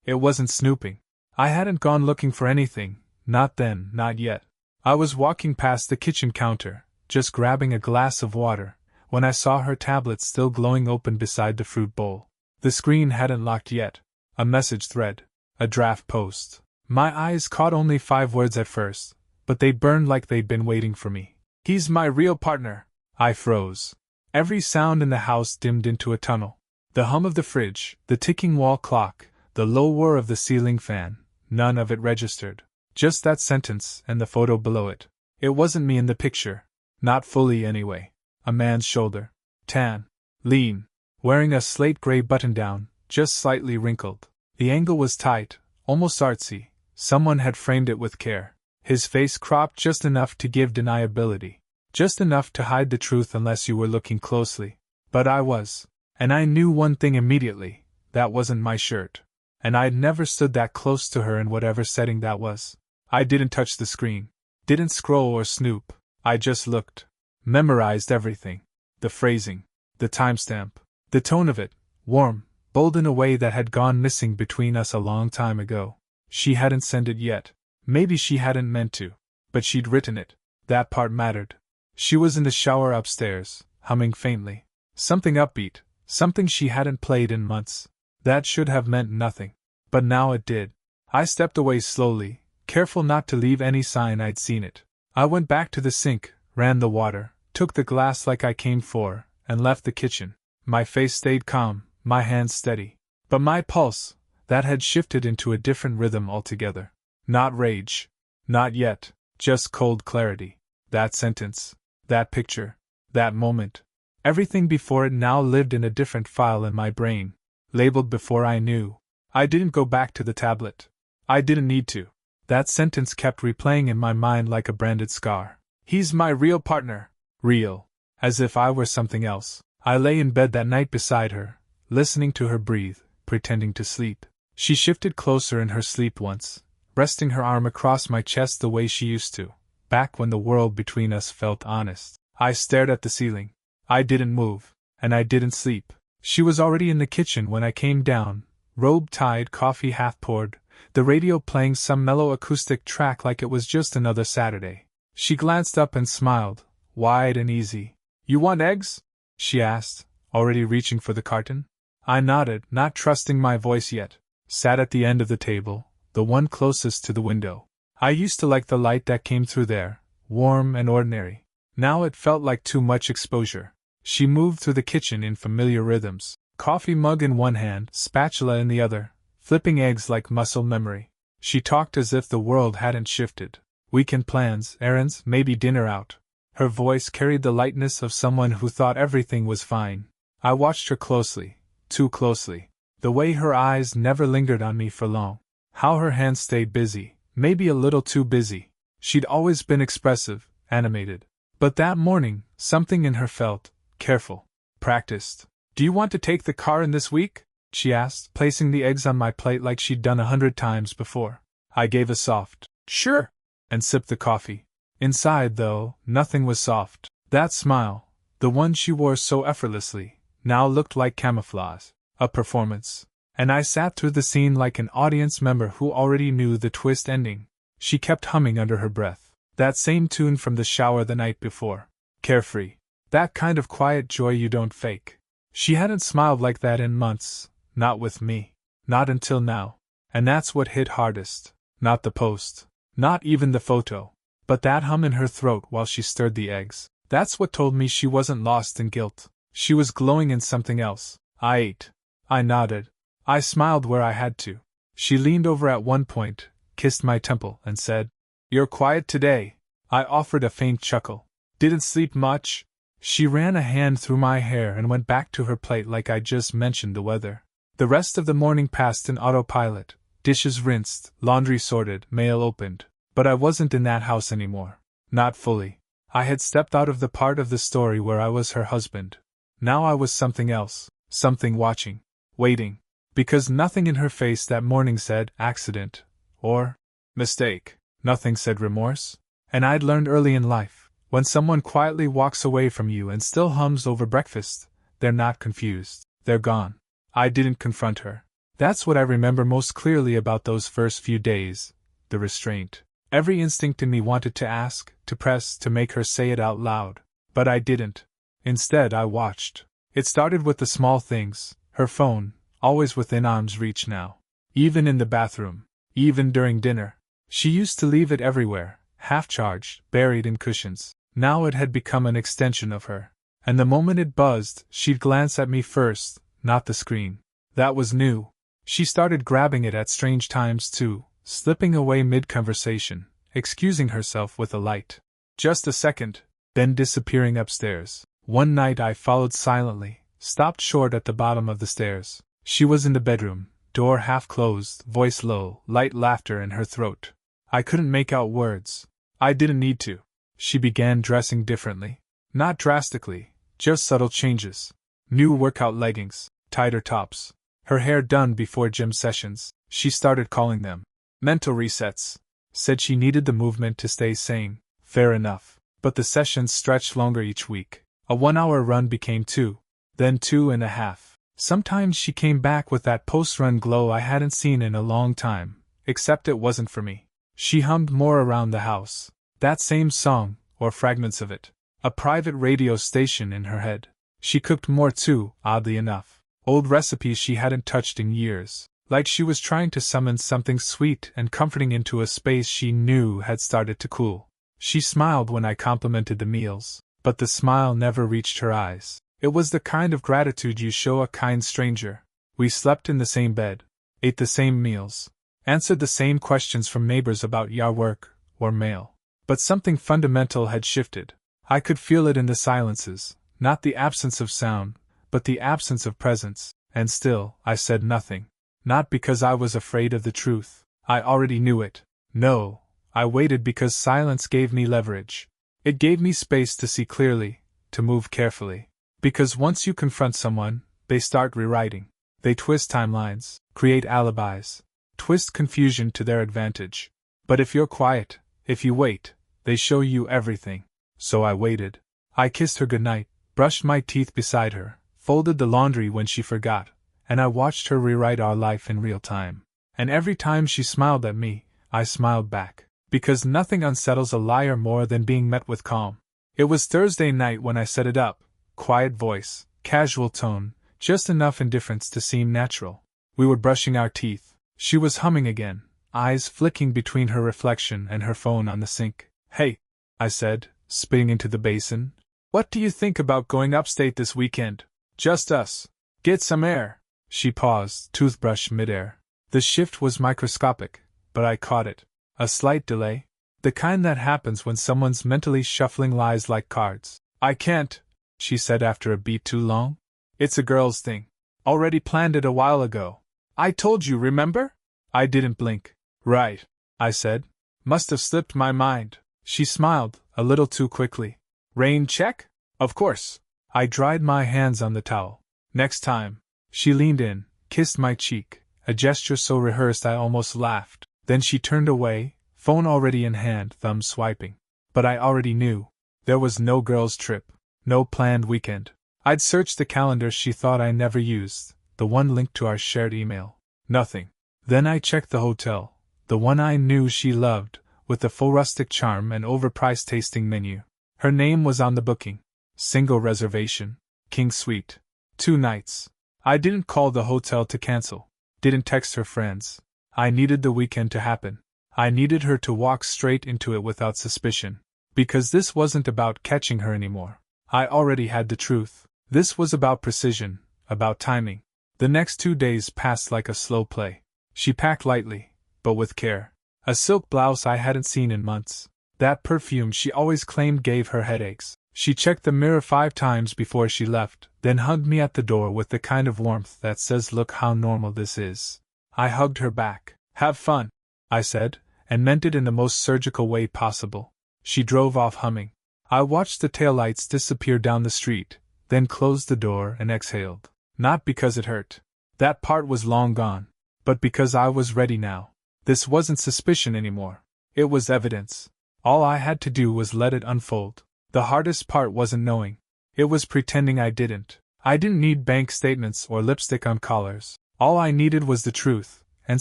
It wasn't snooping. I hadn't gone looking for anything, not then, not yet. I was walking past the kitchen counter, just grabbing a glass of water, when I saw her tablet still glowing open beside the fruit bowl. The screen hadn't locked yet. A message thread. A draft post. My eyes caught only 5 words at first, but they burned like they'd been waiting for me. "He's my real partner." I froze. Every sound in the house dimmed into a tunnel. The hum of the fridge, the ticking wall clock, the low whir of the ceiling fan, none of it registered. Just that sentence and the photo below it. It wasn't me in the picture. Not fully, anyway. A man's shoulder. Tan. Lean. Wearing a slate gray button-down, just slightly wrinkled. The angle was tight, almost artsy. Someone had framed it with care. His face cropped just enough to give deniability. Just enough to hide the truth unless you were looking closely. But I was. And I knew one thing immediately. That wasn't my shirt. And I'd never stood that close to her in whatever setting that was. I didn't touch the screen. Didn't scroll or snoop. I just looked. Memorized everything. The phrasing. The timestamp. The tone of it. Warm, bold in a way that had gone missing between us a long time ago. She hadn't sent it yet. Maybe she hadn't meant to. But she'd written it. That part mattered. She was in the shower upstairs, humming faintly. Something upbeat. Something she hadn't played in months. That should have meant nothing. But now it did. I stepped away slowly, careful not to leave any sign I'd seen it. I went back to the sink, ran the water, took the glass like I came for, and left the kitchen. My face stayed calm, my hands steady. But my pulse, that had shifted into a different rhythm altogether. Not rage. Not yet. Just cold clarity. That sentence. That picture. That moment. Everything before it now lived in a different file in my brain. Labeled before I knew. I didn't go back to the tablet. I didn't need to. That sentence kept replaying in my mind like a branded scar. "He's my real partner." Real. As if I were something else. I lay in bed that night beside her, listening to her breathe, pretending to sleep. She shifted closer in her sleep once, resting her arm across my chest the way she used to, back when the world between us felt honest. I stared at the ceiling. I didn't move, and I didn't sleep. She was already in the kitchen when I came down, robe tied, coffee half poured, the radio playing some mellow acoustic track like it was just another Saturday. She glanced up and smiled, wide and easy. "You want eggs?" she asked, already reaching for the carton. I nodded, not trusting my voice yet. Sat at the end of the table, the one closest to the window. I used to like the light that came through there, warm and ordinary. Now it felt like too much exposure. She moved through the kitchen in familiar rhythms, coffee mug in one hand, spatula in the other, flipping eggs like muscle memory. She talked as if the world hadn't shifted. Weekend plans, errands, maybe dinner out. Her voice carried the lightness of someone who thought everything was fine. I watched her closely, too closely. The way her eyes never lingered on me for long. How her hands stayed busy, maybe a little too busy. She'd always been expressive, animated. But that morning, something in her felt careful, practiced. "Do you want to take the car in this week?" she asked, placing the eggs on my plate like she'd done 100 times before. I gave a soft, "Sure," and sipped the coffee. Inside, though, nothing was soft. That smile, the one she wore so effortlessly, now looked like camouflage, a performance. And I sat through the scene like an audience member who already knew the twist ending. She kept humming under her breath. That same tune from the shower the night before. Carefree. That kind of quiet joy you don't fake. She hadn't smiled like that in months, not with me. Not until now. And that's what hit hardest. Not the post. Not even the photo. But that hum in her throat while she stirred the eggs. That's what told me she wasn't lost in guilt. She was glowing in something else. I ate. I nodded. I smiled where I had to. She leaned over at one point, kissed my temple, and said, "You're quiet today." I offered a faint chuckle. "Didn't sleep much?" She ran a hand through my hair and went back to her plate like I'd just mentioned the weather. The rest of the morning passed in autopilot, dishes rinsed, laundry sorted, mail opened. But I wasn't in that house anymore. Not fully. I had stepped out of the part of the story where I was her husband. Now I was something else, something watching, waiting. Because nothing in her face that morning said accident or mistake. Nothing said remorse. And I'd learned early in life, when someone quietly walks away from you and still hums over breakfast, they're not confused. They're gone. I didn't confront her. That's what I remember most clearly about those first few days, the restraint. Every instinct in me wanted to ask, to press, to make her say it out loud. But I didn't. Instead, I watched. It started with the small things, her phone, always within arm's reach now. Even in the bathroom. Even during dinner. She used to leave it everywhere, half-charged, buried in cushions. Now it had become an extension of her. And the moment it buzzed, she'd glance at me first, not the screen. That was new. She started grabbing it at strange times too, slipping away mid-conversation, excusing herself with a light. Just a second, then disappearing upstairs. One night I followed silently, stopped short at the bottom of the stairs. She was in the bedroom, door half closed, voice low, light laughter in her throat. I couldn't make out words. I didn't need to. She began dressing differently. Not drastically, just subtle changes. New workout leggings, tighter tops. Her hair done before gym sessions. She started calling them mental resets. Said she needed the movement to stay sane. Fair enough. But the sessions stretched longer each week. A 1-hour run became 2, then 2.5. Sometimes she came back with that post-run glow I hadn't seen in a long time, except it wasn't for me. She hummed more around the house. That same song, or fragments of it. A private radio station in her head. She cooked more too, oddly enough. Old recipes she hadn't touched in years. Like she was trying to summon something sweet and comforting into a space she knew had started to cool. She smiled when I complimented the meals, but the smile never reached her eyes. It was the kind of gratitude you show a kind stranger. We slept in the same bed, ate the same meals, answered the same questions from neighbors about yard work or mail. But something fundamental had shifted. I could feel it in the silences, not the absence of sound, but the absence of presence, and still, I said nothing. Not because I was afraid of the truth. I already knew it. No, I waited because silence gave me leverage. It gave me space to see clearly, to move carefully. Because once you confront someone, they start rewriting. They twist timelines, create alibis, twist confusion to their advantage. But if you're quiet, if you wait, they show you everything. So I waited. I kissed her goodnight, brushed my teeth beside her, folded the laundry when she forgot, and I watched her rewrite our life in real time. And every time she smiled at me, I smiled back. Because nothing unsettles a liar more than being met with calm. It was Thursday night when I set it up. Quiet voice, casual tone, just enough indifference to seem natural. We were brushing our teeth. She was humming again, eyes flicking between her reflection and her phone on the sink. Hey, I said, spitting into the basin. What do you think about going upstate this weekend? Just us. Get some air. She paused, toothbrush midair. The shift was microscopic, but I caught it. A slight delay. The kind that happens when someone's mentally shuffling lies like cards. I can't, she said after a beat too long. It's a girl's thing. Already planned it a while ago. I told you, remember? I didn't blink. Right, I said. Must have slipped my mind. She smiled, a little too quickly. Rain check? Of course. I dried my hands on the towel. Next time. She leaned in, kissed my cheek, a gesture so rehearsed I almost laughed. Then she turned away, phone already in hand, thumb swiping. But I already knew. There was no girls' trip. No planned weekend. I'd searched the calendar she thought I never used, the one linked to our shared email. Nothing. Then I checked the hotel, the one I knew she loved, with the faux rustic charm and overpriced tasting menu. Her name was on the booking. Single reservation. King Suite. 2 nights. I didn't call the hotel to cancel. Didn't text her friends. I needed the weekend to happen. I needed her to walk straight into it without suspicion. Because this wasn't about catching her anymore. I already had the truth. This was about precision, about timing. The next 2 days passed like a slow play. She packed lightly, but with care. A silk blouse I hadn't seen in months. That perfume she always claimed gave her headaches. She checked the mirror 5 times before she left, then hugged me at the door with the kind of warmth that says, "Look how normal this is." I hugged her back. "Have fun," I said, and meant it in the most surgical way possible. She drove off humming. I watched the taillights disappear down the street, then closed the door and exhaled. Not because it hurt. That part was long gone. But because I was ready now. This wasn't suspicion anymore. It was evidence. All I had to do was let it unfold. The hardest part wasn't knowing. It was pretending I didn't. I didn't need bank statements or lipstick on collars. All I needed was the truth, and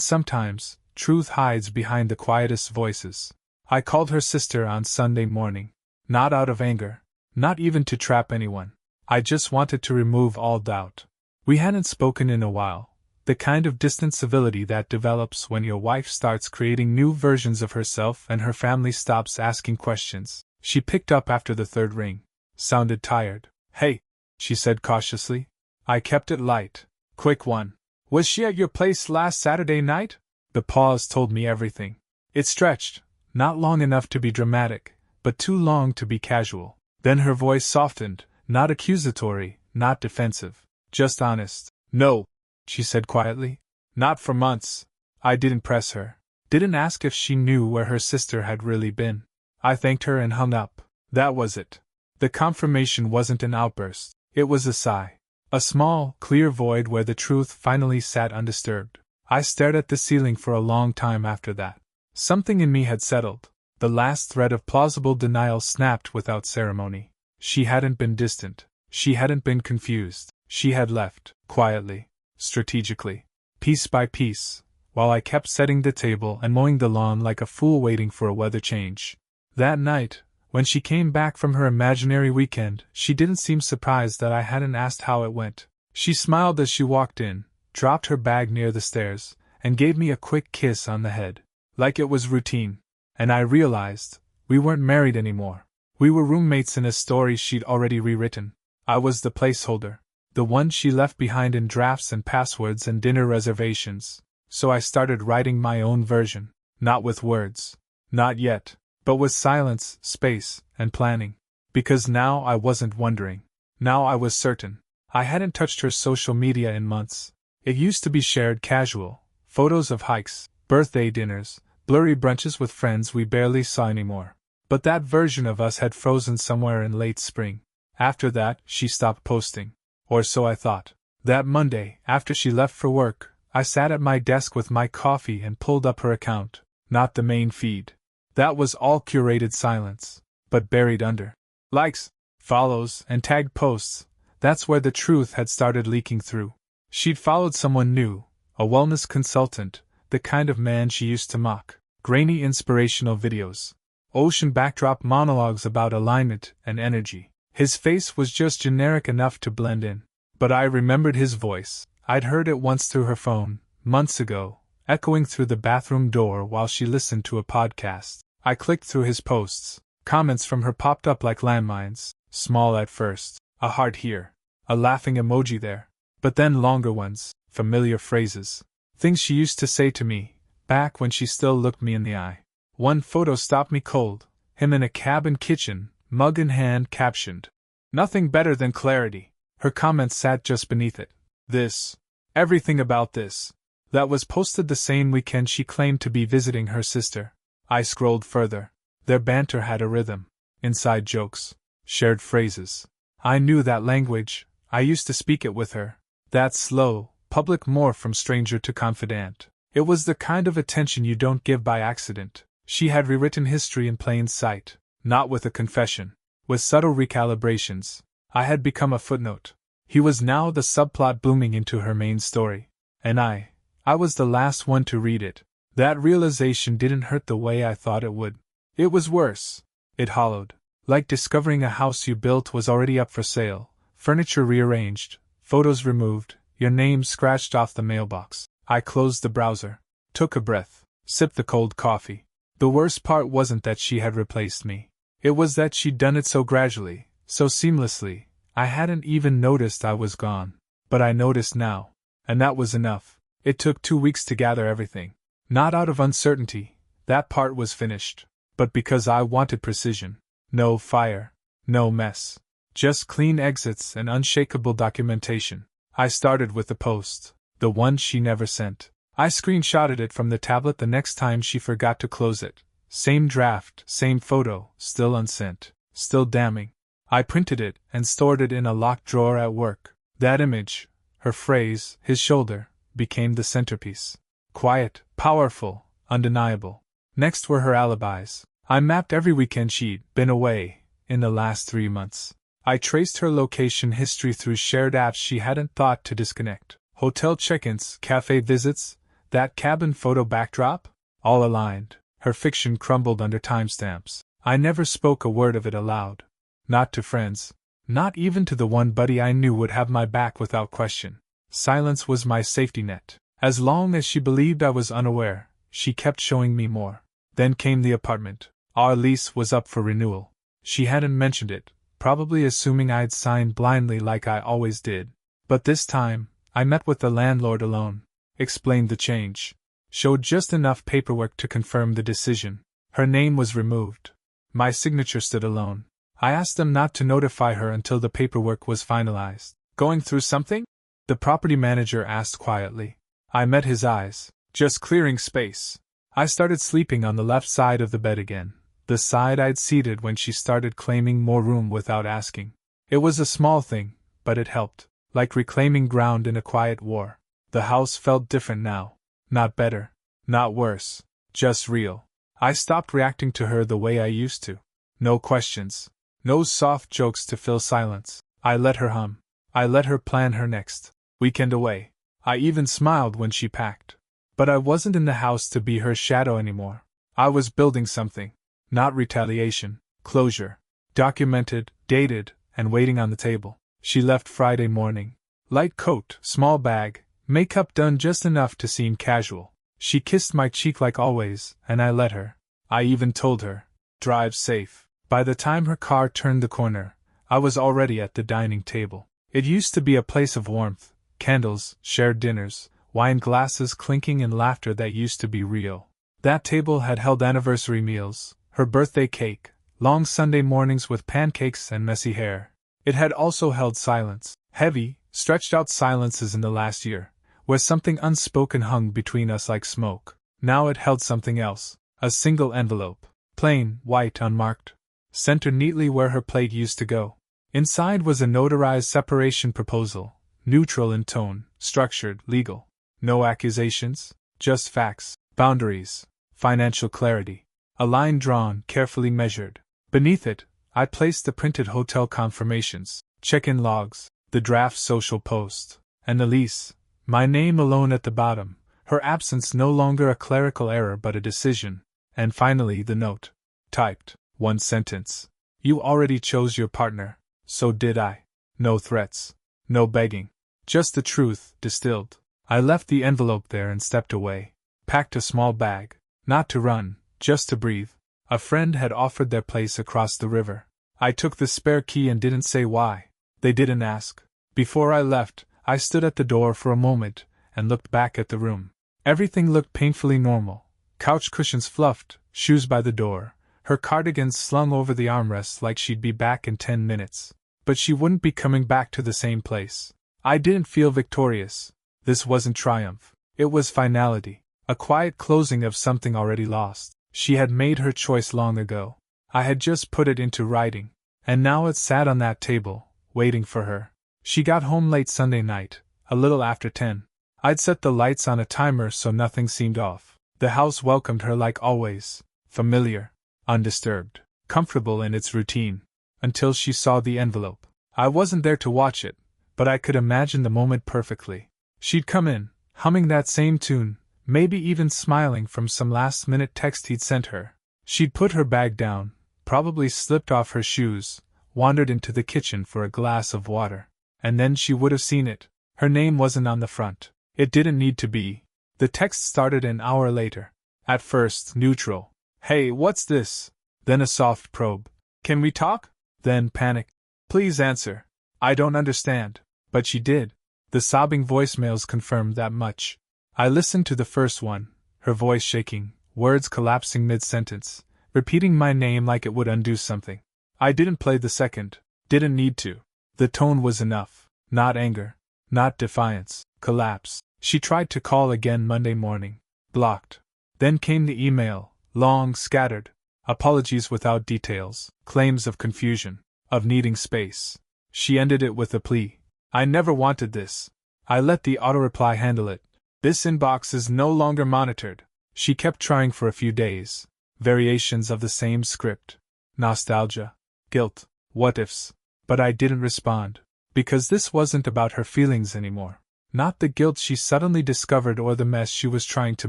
sometimes, truth hides behind the quietest voices. I called her sister on Sunday morning. Not out of anger, not even to trap anyone. I just wanted to remove all doubt. We hadn't spoken in a while, the kind of distant civility that develops when your wife starts creating new versions of herself and her family stops asking questions. She picked up after the third ring. Sounded tired. "Hey," she said cautiously. I kept it light. "Quick one. Was she at your place last Saturday night?" The pause told me everything. It stretched, not long enough to be dramatic, but too long to be casual. Then her voice softened, not accusatory, not defensive, just honest. "No," she said quietly. "Not for months." I didn't press her. Didn't ask if she knew where her sister had really been. I thanked her and hung up. That was it. The confirmation wasn't an outburst. It was a sigh. A small, clear void where the truth finally sat undisturbed. I stared at the ceiling for a long time after that. Something in me had settled. The last thread of plausible denial snapped without ceremony. She hadn't been distant. She hadn't been confused. She had left, quietly, strategically, piece by piece, while I kept setting the table and mowing the lawn like a fool waiting for a weather change. That night, when she came back from her imaginary weekend, she didn't seem surprised that I hadn't asked how it went. She smiled as she walked in, dropped her bag near the stairs, and gave me a quick kiss on the head. Like it was routine. And I realized, we weren't married anymore. We were roommates in a story she'd already rewritten. I was the placeholder, the one she left behind in drafts and passwords and dinner reservations. So I started writing my own version. Not with words. Not yet. But with silence, space, and planning. Because now I wasn't wondering. Now I was certain. I hadn't touched her social media in months. It used to be shared casual. Photos of hikes, birthday dinners, blurry brunches with friends we barely saw anymore. But that version of us had frozen somewhere in late spring. After that, she stopped posting. Or so I thought. That Monday, after she left for work, I sat at my desk with my coffee and pulled up her account. Not the main feed. That was all curated silence. But buried under likes, follows, and tagged posts, that's where the truth had started leaking through. She'd followed someone new, a wellness consultant, the kind of man she used to mock. Grainy inspirational videos. Ocean backdrop monologues about alignment and energy. His face was just generic enough to blend in. But I remembered his voice. I'd heard it once through her phone, months ago, echoing through the bathroom door while she listened to a podcast. I clicked through his posts. Comments from her popped up like landmines, small at first, a heart here, a laughing emoji there, but then longer ones, familiar phrases. Things she used to say to me, back when she still looked me in the eye. One photo stopped me cold, him in a cabin kitchen, mug in hand, captioned, "Nothing better than clarity." Her comment sat just beneath it. "This. Everything about this." That was posted the same weekend she claimed to be visiting her sister. I scrolled further. Their banter had a rhythm. Inside jokes. Shared phrases. I knew that language. I used to speak it with her. That slow, public morph from stranger to confidant. It was the kind of attention you don't give by accident. She had rewritten history in plain sight. Not with a confession. With subtle recalibrations. I had become a footnote. He was now the subplot blooming into her main story. And I was the last one to read it. That realization didn't hurt the way I thought it would. It was worse. It hollowed. Like discovering a house you built was already up for sale, furniture rearranged, photos removed, your name scratched off the mailbox. I closed the browser, took a breath, sipped the cold coffee. The worst part wasn't that she had replaced me. It was that she'd done it so gradually, so seamlessly, I hadn't even noticed I was gone. But I noticed now. And that was enough. It took 2 weeks to gather everything. Not out of uncertainty, that part was finished. But because I wanted precision. No fire. No mess. Just clean exits and unshakable documentation. I started with the post. The one she never sent. I screenshotted it from the tablet the next time she forgot to close it. Same draft, same photo, still unsent. Still damning. I printed it and stored it in a locked drawer at work. That image, her phrase, his shoulder, became the centerpiece. Quiet, powerful, undeniable. Next were her alibis. I mapped every weekend she'd been away in the last 3 months. I traced her location history through shared apps she hadn't thought to disconnect. Hotel check-ins, cafe visits, that cabin photo backdrop? All aligned. Her fiction crumbled under timestamps. I never spoke a word of it aloud. Not to friends. Not even to the one buddy I knew would have my back without question. Silence was my safety net. As long as she believed I was unaware, she kept showing me more. Then came the apartment. Our lease was up for renewal. She hadn't mentioned it, probably assuming I'd signed blindly like I always did. But this time, I met with the landlord alone, explained the change, showed just enough paperwork to confirm the decision. Her name was removed. My signature stood alone. I asked them not to notify her until the paperwork was finalized. Going through something? The property manager asked quietly. I met his eyes. Just clearing space. I started sleeping on the left side of the bed again, the side I'd seated when she started claiming more room without asking. It was a small thing, but it helped, like reclaiming ground in a quiet war. The house felt different now. Not better, not worse, just real. I stopped reacting to her the way I used to. No questions. No soft jokes to fill silence. I let her hum. I let her plan her next weekend away. I even smiled when she packed. But I wasn't in the house to be her shadow anymore. I was building something. Not retaliation, closure. Documented, dated, and waiting on the table. She left Friday morning. Light coat, small bag, makeup done just enough to seem casual. She kissed my cheek like always, and I let her. I even told her, drive safe. By the time her car turned the corner, I was already at the dining table. It used to be a place of warmth, candles, shared dinners, wine glasses clinking and laughter that used to be real. That table had held anniversary meals, her birthday cake, long Sunday mornings with pancakes and messy hair. It had also held silence, heavy, stretched out silences in the last year, where something unspoken hung between us like smoke. Now it held something else, a single envelope, plain, white, unmarked, centered neatly where her plate used to go. Inside was a notarized separation proposal, neutral in tone, structured, legal. No accusations, just facts, boundaries, financial clarity. A line drawn, carefully measured. Beneath it, I placed the printed hotel confirmations, check-in logs, the draft social post, and the lease. My name alone at the bottom, her absence no longer a clerical error but a decision. And finally the note. Typed, one sentence. You already chose your partner, so did I. No threats. No begging. Just the truth, distilled. I left the envelope there and stepped away. Packed a small bag. Not to run, just to breathe. A friend had offered their place across the river. I took the spare key and didn't say why. They didn't ask. Before I left, I stood at the door for a moment and looked back at the room. Everything looked painfully normal. Couch cushions fluffed, shoes by the door, her cardigan slung over the armrests like she'd be back in 10 minutes. But she wouldn't be coming back to the same place. I didn't feel victorious. This wasn't triumph. It was finality. A quiet closing of something already lost. She had made her choice long ago. I had just put it into writing. And now it sat on that table, waiting for her. She got home late Sunday night, a little after 10. I'd set the lights on a timer so nothing seemed off. The house welcomed her like always, familiar, undisturbed, comfortable in its routine, until she saw the envelope. I wasn't there to watch it, but I could imagine the moment perfectly. She'd come in, humming that same tune, maybe even smiling from some last-minute text he'd sent her. She'd put her bag down, probably slipped off her shoes, wandered into the kitchen for a glass of water. And then she would have seen it. Her name wasn't on the front. It didn't need to be. The text started an hour later. At first, neutral. Hey, what's this? Then a soft probe. Can we talk? Then panic. Please answer. I don't understand. But she did. The sobbing voicemails confirmed that much. I listened to the first one, her voice shaking, words collapsing mid-sentence, repeating my name like it would undo something. I didn't play the second. Didn't need to. The tone was enough. Not anger. Not defiance. Collapse. She tried to call again Monday morning. Blocked. Then came the email, long, scattered. Apologies without details. Claims of confusion. Of needing space. She ended it with a plea. I never wanted this. I let the auto-reply handle it. This inbox is no longer monitored. She kept trying for a few days. Variations of the same script. Nostalgia. Guilt. What-ifs. But I didn't respond. Because this wasn't about her feelings anymore. Not the guilt she suddenly discovered or the mess she was trying to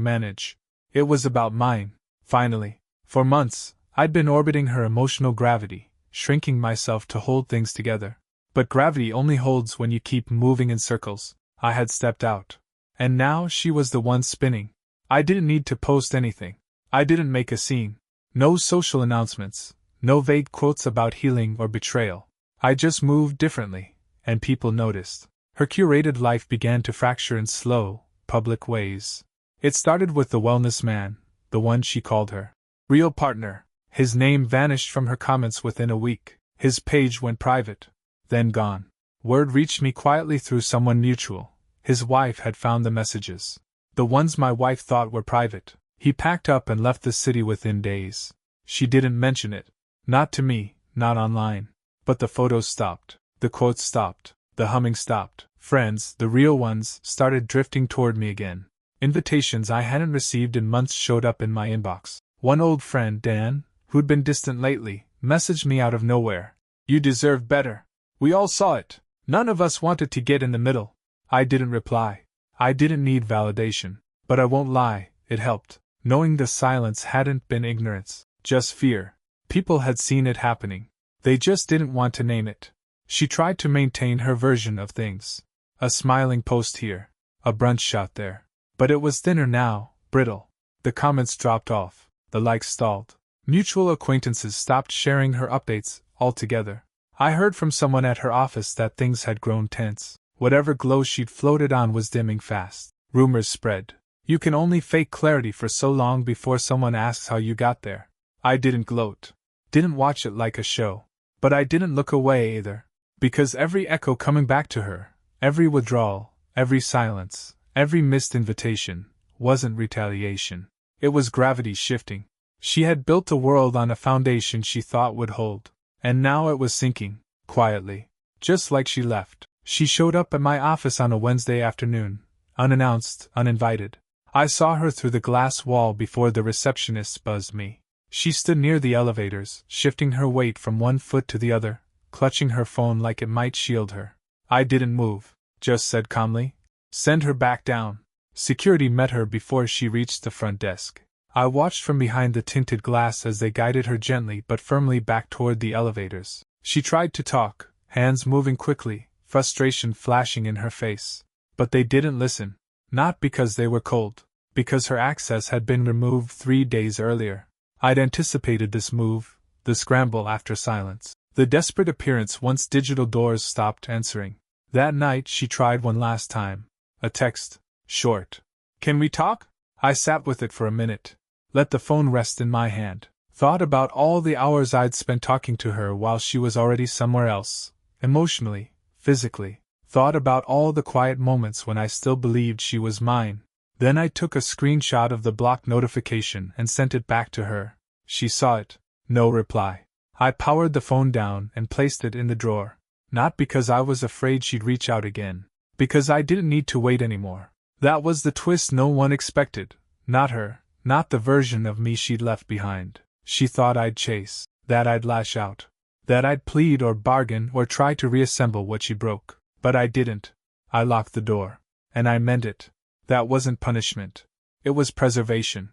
manage. It was about mine, finally. For months, I'd been orbiting her emotional gravity, shrinking myself to hold things together. But gravity only holds when you keep moving in circles. I had stepped out. And now she was the one spinning. I didn't need to post anything. I didn't make a scene. No social announcements. No vague quotes about healing or betrayal. I just moved differently, and people noticed. Her curated life began to fracture in slow, public ways. It started with the wellness man, the one she called her real partner. His name vanished from her comments within a week. His page went private, then gone. Word reached me quietly through someone mutual. His wife had found the messages. The ones my wife thought were private. He packed up and left the city within days. She didn't mention it. Not to me, not online. But the photos stopped. The quotes stopped. The humming stopped. Friends, the real ones, started drifting toward me again. Invitations I hadn't received in months showed up in my inbox. One old friend, Dan, who'd been distant lately, messaged me out of nowhere. "You deserve better. We all saw it. None of us wanted to get in the middle." I didn't reply. I didn't need validation. But I won't lie, it helped. Knowing the silence hadn't been ignorance, just fear. People had seen it happening. They just didn't want to name it. She tried to maintain her version of things. A smiling post here. A brunch shot there. But it was thinner now, brittle. The comments dropped off. The likes stalled. Mutual acquaintances stopped sharing her updates altogether. I heard from someone at her office that things had grown tense. Whatever glow she'd floated on was dimming fast. Rumors spread. You can only fake clarity for so long before someone asks how you got there. I didn't gloat. Didn't watch it like a show. But I didn't look away either. Because every echo coming back to her, every withdrawal, every silence, every missed invitation, wasn't retaliation. It was gravity shifting. She had built a world on a foundation she thought would hold. And now it was sinking, quietly. Just like she left. She showed up at my office on a Wednesday afternoon, unannounced, uninvited. I saw her through the glass wall before the receptionist buzzed me. She stood near the elevators, shifting her weight from one foot to the other, clutching her phone like it might shield her. I didn't move, just said calmly, "Send her back down." Security met her before she reached the front desk. I watched from behind the tinted glass as they guided her gently but firmly back toward the elevators. She tried to talk, hands moving quickly, frustration flashing in her face. But they didn't listen. Not because they were cold. Because her access had been removed 3 days earlier. I'd anticipated this move, the scramble after silence. The desperate appearance once digital doors stopped answering. That night she tried one last time. A text. Short. "Can we talk?" I sat with it for a minute. Let the phone rest in my hand. Thought about all the hours I'd spent talking to her while she was already somewhere else. Emotionally, physically. Thought about all the quiet moments when I still believed she was mine. Then I took a screenshot of the blocked notification and sent it back to her. She saw it. No reply. I powered the phone down and placed it in the drawer. Not because I was afraid she'd reach out again. Because I didn't need to wait anymore. That was the twist no one expected. Not her. Not the version of me she'd left behind. She thought I'd chase. That I'd lash out. That I'd plead or bargain or try to reassemble what she broke. But I didn't. I locked the door. And I meant it. That wasn't punishment. It was preservation.